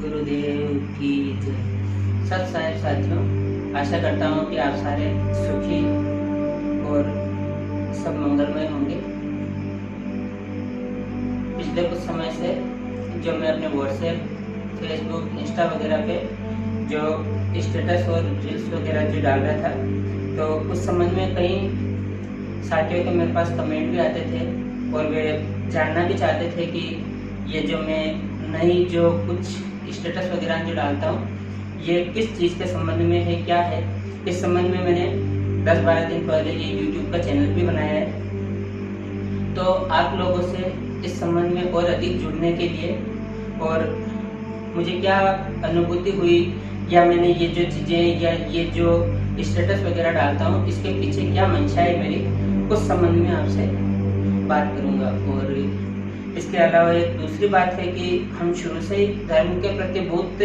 गुरुदेव की जय। सत साहिब साथियों, आशा करता हूँ कि आप सारे सुखी और सब मंगलमय होंगे। पिछले कुछ समय से जो मैं अपने व्हाट्सएप, फेसबुक, इंस्टा वगैरह पे जो स्टेटस और रील्स वगैरह जो डाल रहा था, तो उस संबंध में कई साथियों के मेरे पास कमेंट भी आते थे और वे जानना भी चाहते थे कि ये जो मैं नई जो कुछ स्टेटस वगैरह जो डालता हूँ ये किस चीज़ के संबंध में है, क्या है। इस संबंध में मैंने 10-12 दिन पहले ये YouTube का चैनल भी बनाया है। तो आप लोगों से इस संबंध में और अधिक जुड़ने के लिए और मुझे क्या अनुभूति हुई या मैंने ये जो चीज़ें या ये जो स्टेटस वगैरह डालता हूँ इसके पीछे क्या मंशा है मेरी, उस संबंध में आपसे बात करूँगा। और इसके अलावा एक दूसरी बात है कि हम शुरू से ही धर्म के प्रति बहुत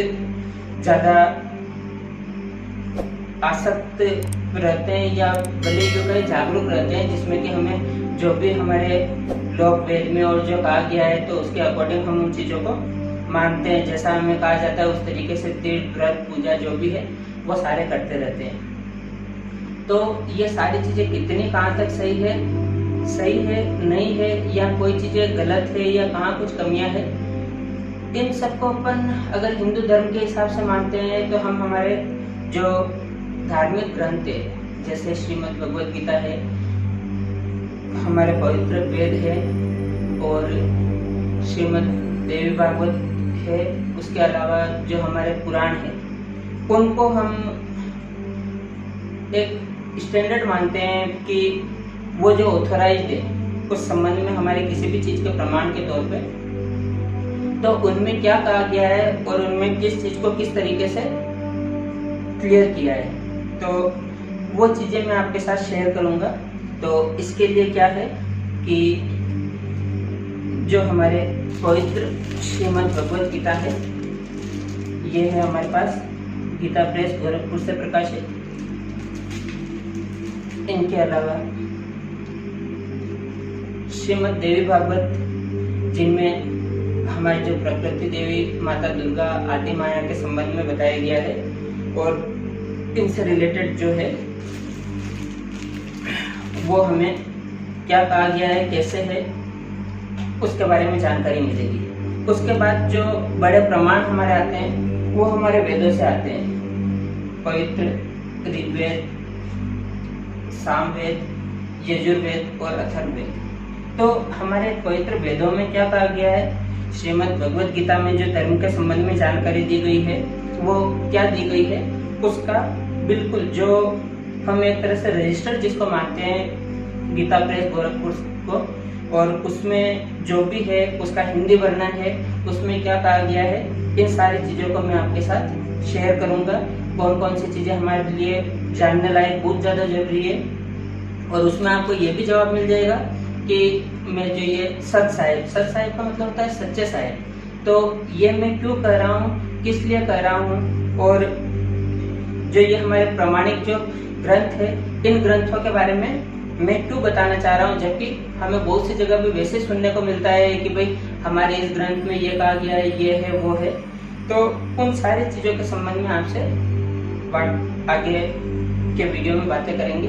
ज़्यादा आसक्त रहते हैं या भले जो कहीं जागरूक रहते हैं, जिसमें कि हमें जो भी हमारे लोक वेद में और जो कहा गया है तो उसके अकॉर्डिंग हम उन चीज़ों को मानते हैं। जैसा हमें कहा जाता है उस तरीके से तीर्थ, व्रत, पूजा जो भी है वो सारे करते रहते हैं। तो ये सारी चीज़ें कितनी कहाँ तक सही है नहीं है, या कोई चीज़ें गलत है या कहाँ कुछ कमियां है, इन सबको अपन अगर हिंदू धर्म के हिसाब से मानते हैं तो हम हमारे जो धार्मिक ग्रंथ है जैसे श्रीमद् भगवद गीता है, हमारे पवित्र वेद है और श्रीमद् देवी भागवत है, उसके अलावा जो हमारे पुराण है उनको हम एक स्टैंडर्ड मानते हैं कि वो जो ऑथराइज्ड है उस संबंध में हमारे किसी भी चीज़ के प्रमाण के तौर पे, तो उनमें क्या कहा गया है और उनमें किस चीज़ को किस तरीके से क्लियर किया है, तो वो चीज़ें मैं आपके साथ शेयर करूँगा। तो इसके लिए क्या है कि जो हमारे पवित्र श्रीमद् भगवद गीता है, ये है हमारे पास गीता प्रेस गोरखपुर से प्रकाशित। इनके अलावा श्रीमद् देवी भागवत, जिनमें हमारी जो प्रकृति देवी माता दुर्गा आदि माया के संबंध में बताया गया है और इनसे रिलेटेड जो है वो हमें क्या कहा गया है, कैसे है, उसके बारे में जानकारी मिलेगी। उसके बाद जो बड़े प्रमाण हमारे आते हैं वो हमारे वेदों से आते हैं, पवित्र ऋग्वेद, सामवेद, यजुर्वेद और अथर्ववेद। तो हमारे पवित्र वेदों में क्या कहा गया है, श्रीमद् भगवद गीता में जो धर्म के संबंध में जानकारी दी गई है वो क्या दी गई है, उसका बिल्कुल जो हम एक तरह से रजिस्टर जिसको मानते हैं गीता प्रेस गोरखपुर को, और उसमें जो भी है उसका हिंदी वर्णन है, उसमें क्या कहा गया है, इन सारी चीज़ों को मैं आपके साथ शेयर करूंगा। कौन कौन सी चीज़ें हमारे लिए जानने लायक बहुत ज़्यादा जरूरी है, और उसमें आपको ये भी जवाब मिल जाएगा कि मैं जो ये सत साहिब का मतलब होता है सच्चे साहिब, तो ये मैं क्यों कह रहा हूँ, किस लिए कह रहा हूँ, और जो ये हमारे प्रमाणिक जो ग्रंथ है इन ग्रंथों के बारे में मैं क्यों बताना चाह रहा हूँ, जबकि हमें बहुत सी जगह भी वैसे सुनने को मिलता है कि भाई हमारे इस ग्रंथ में ये कहा गया है, ये है, वो है। तो उन सारी चीज़ों के संबंध में आपसे आगे के वीडियो में बातें करेंगे।